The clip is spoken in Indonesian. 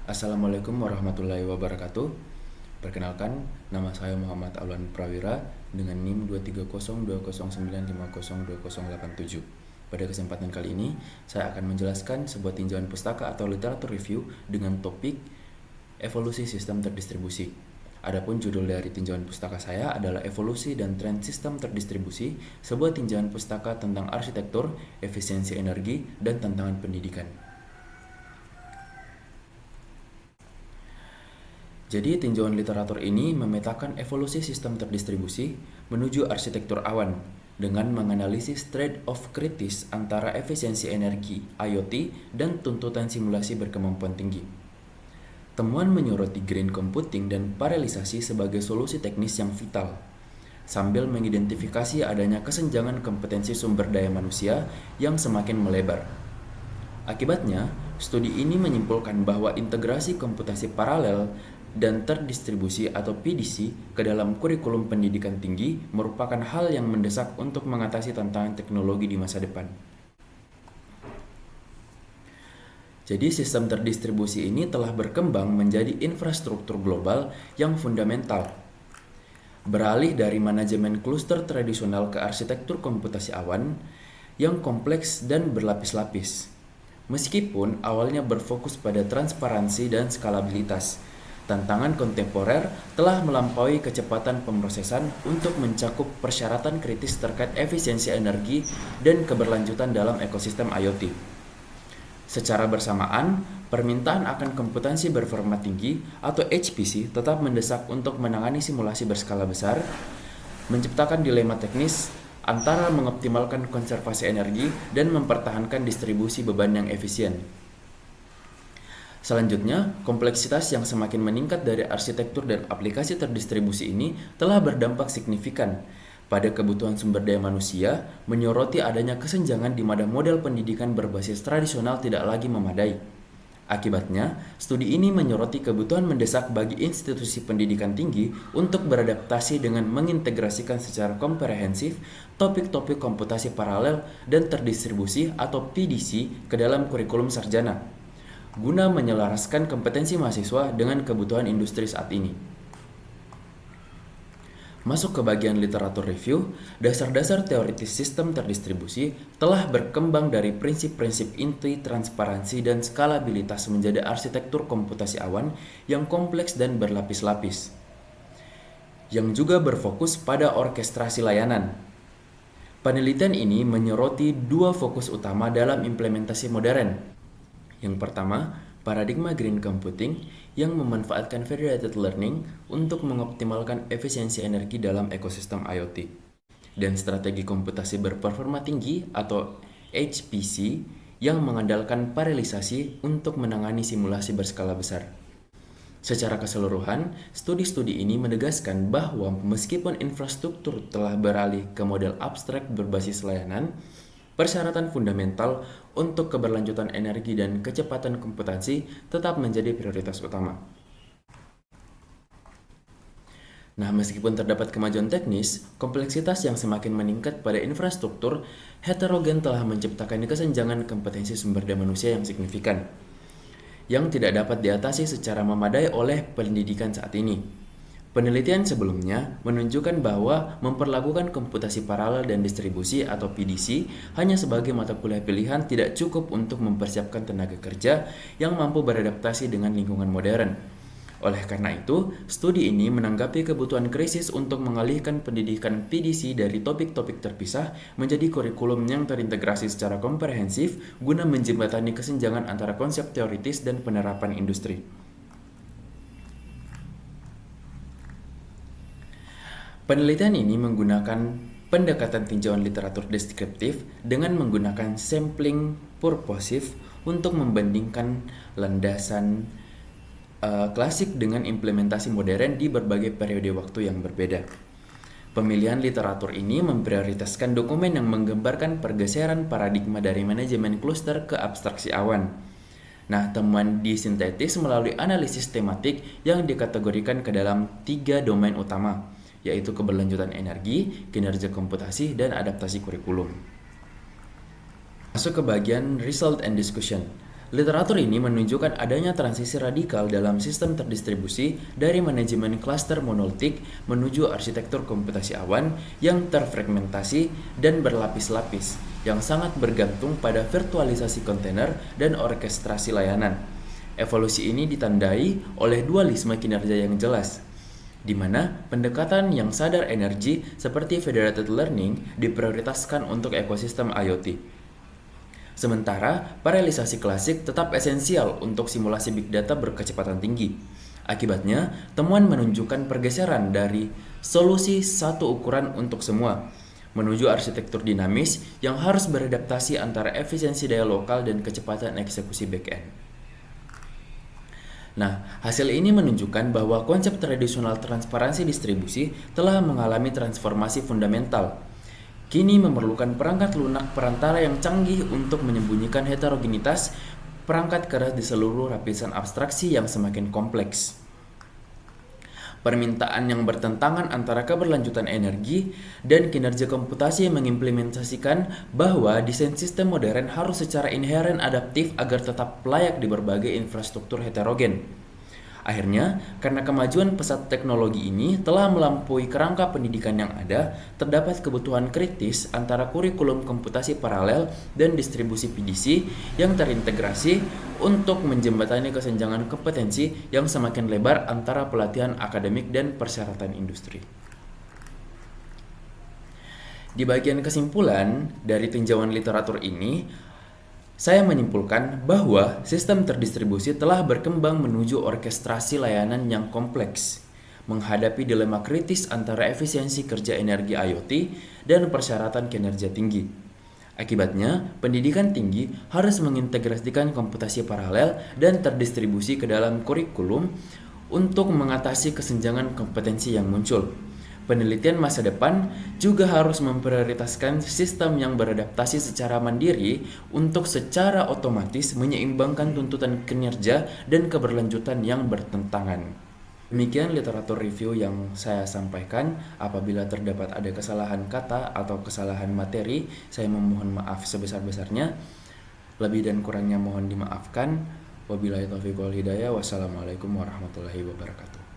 Assalamualaikum warahmatullahi wabarakatuh. Perkenalkan, nama saya Muhammad Alwan Prawira dengan NIM 2302095020087. Pada kesempatan kali ini, saya akan menjelaskan sebuah tinjauan pustaka atau literatur review dengan topik evolusi sistem terdistribusi. Adapun judul dari tinjauan pustaka saya adalah Evolusi dan Tren Sistem Terdistribusi, sebuah tinjauan pustaka tentang arsitektur, efisiensi energi, dan tantangan pendidikan. Jadi, tinjauan literatur ini memetakan evolusi sistem terdistribusi menuju arsitektur awan dengan menganalisis trade-off kritis antara efisiensi energi IoT dan tuntutan simulasi berkemampuan tinggi. Temuan menyoroti green computing dan paralelisasi sebagai solusi teknis yang vital, sambil mengidentifikasi adanya kesenjangan kompetensi sumber daya manusia yang semakin melebar. Akibatnya, studi ini menyimpulkan bahwa integrasi komputasi paralel dan terdistribusi atau PDC ke dalam kurikulum pendidikan tinggi merupakan hal yang mendesak untuk mengatasi tantangan teknologi di masa depan. Jadi, sistem terdistribusi ini telah berkembang menjadi infrastruktur global yang fundamental. Beralih dari manajemen kluster tradisional ke arsitektur komputasi awan yang kompleks dan berlapis-lapis. Meskipun awalnya berfokus pada transparansi dan skalabilitas, tantangan kontemporer telah melampaui kecepatan pemrosesan untuk mencakup persyaratan kritis terkait efisiensi energi dan keberlanjutan dalam ekosistem IoT. Secara bersamaan, permintaan akan kompetensi berformat tinggi atau HPC tetap mendesak untuk menangani simulasi berskala besar, menciptakan dilema teknis antara mengoptimalkan konservasi energi dan mempertahankan distribusi beban yang efisien. Selanjutnya, kompleksitas yang semakin meningkat dari arsitektur dan aplikasi terdistribusi ini telah berdampak signifikan pada kebutuhan sumber daya manusia, menyoroti adanya kesenjangan di mana model pendidikan berbasis tradisional tidak lagi memadai. Akibatnya, studi ini menyoroti kebutuhan mendesak bagi institusi pendidikan tinggi untuk beradaptasi dengan mengintegrasikan secara komprehensif topik-topik komputasi paralel dan terdistribusi atau PDC ke dalam kurikulum sarjana, guna menyelaraskan kompetensi mahasiswa dengan kebutuhan industri saat ini. Masuk ke bagian literatur review, dasar-dasar teoritis sistem terdistribusi telah berkembang dari prinsip-prinsip inti transparansi dan skalabilitas menjadi arsitektur komputasi awan yang kompleks dan berlapis-lapis, yang juga berfokus pada orkestrasi layanan. Penelitian ini menyoroti dua fokus utama dalam implementasi modern. Yang pertama, paradigma green computing yang memanfaatkan federated learning untuk mengoptimalkan efisiensi energi dalam ekosistem IoT, dan strategi komputasi berperforma tinggi atau HPC yang mengandalkan paralelisasi untuk menangani simulasi berskala besar. Secara keseluruhan, studi-studi ini menegaskan bahwa meskipun infrastruktur telah beralih ke model abstrak berbasis layanan, persyaratan fundamental untuk keberlanjutan energi dan kecepatan komputasi tetap menjadi prioritas utama. Nah, meskipun terdapat kemajuan teknis, kompleksitas yang semakin meningkat pada infrastruktur heterogen telah menciptakan kesenjangan kompetensi sumber daya manusia yang signifikan, yang tidak dapat diatasi secara memadai oleh pendidikan saat ini. Penelitian sebelumnya menunjukkan bahwa memperlakukan komputasi paralel dan distribusi atau PDC hanya sebagai mata kuliah pilihan tidak cukup untuk mempersiapkan tenaga kerja yang mampu beradaptasi dengan lingkungan modern. Oleh karena itu, studi ini menanggapi kebutuhan krisis untuk mengalihkan pendidikan PDC dari topik-topik terpisah menjadi kurikulum yang terintegrasi secara komprehensif guna menjembatani kesenjangan antara konsep teoritis dan penerapan industri. Penelitian ini menggunakan pendekatan tinjauan literatur deskriptif dengan menggunakan sampling purposive untuk membandingkan landasan klasik dengan implementasi modern di berbagai periode waktu yang berbeda. Pemilihan literatur ini memprioritaskan dokumen yang menggambarkan pergeseran paradigma dari manajemen kluster ke abstraksi awan. Nah, temuan disintetis melalui analisis tematik yang dikategorikan ke dalam 3 domain utama, yaitu keberlanjutan energi, kinerja komputasi, dan adaptasi kurikulum. Masuk ke bagian result and discussion. Literatur ini menunjukkan adanya transisi radikal dalam sistem terdistribusi dari manajemen klaster monolitik menuju arsitektur komputasi awan yang terfragmentasi dan berlapis-lapis, yang sangat bergantung pada virtualisasi kontainer dan orkestrasi layanan. Evolusi ini ditandai oleh dualisme kinerja yang jelas, di mana pendekatan yang sadar energi seperti federated learning diprioritaskan untuk ekosistem IoT. Sementara, paralelisasi klasik tetap esensial untuk simulasi big data berkecepatan tinggi. Akibatnya, temuan menunjukkan pergeseran dari solusi satu ukuran untuk semua menuju arsitektur dinamis yang harus beradaptasi antara efisiensi daya lokal dan kecepatan eksekusi back-end. Nah, hasil ini menunjukkan bahwa konsep tradisional transparansi distribusi telah mengalami transformasi fundamental. Kini memerlukan perangkat lunak perantara yang canggih untuk menyembunyikan heterogenitas perangkat keras di seluruh lapisan abstraksi yang semakin kompleks. Permintaan yang bertentangan antara keberlanjutan energi dan kinerja komputasi mengimplementasikan bahwa desain sistem modern harus secara inheren adaptif agar tetap layak di berbagai infrastruktur heterogen. Akhirnya, karena kemajuan pesat teknologi ini telah melampaui kerangka pendidikan yang ada, terdapat kebutuhan kritis antara kurikulum komputasi paralel dan distribusi PDC yang terintegrasi untuk menjembatani kesenjangan kompetensi yang semakin lebar antara pelatihan akademik dan persyaratan industri. Di bagian kesimpulan dari tinjauan literatur ini, saya menyimpulkan bahwa sistem terdistribusi telah berkembang menuju orkestrasi layanan yang kompleks, menghadapi dilema kritis antara efisiensi kerja energi IoT dan persyaratan kinerja tinggi. Akibatnya, pendidikan tinggi harus mengintegrasikan komputasi paralel dan terdistribusi ke dalam kurikulum untuk mengatasi kesenjangan kompetensi yang muncul. Penelitian masa depan juga harus memprioritaskan sistem yang beradaptasi secara mandiri untuk secara otomatis menyeimbangkan tuntutan kinerja dan keberlanjutan yang bertentangan. Demikian literatur review yang saya sampaikan. Apabila terdapat ada kesalahan kata atau kesalahan materi, saya memohon maaf sebesar-besarnya. Lebih dan kurangnya mohon dimaafkan. Wabillahi taufiq wal hidayah. Wassalamualaikum warahmatullahi wabarakatuh.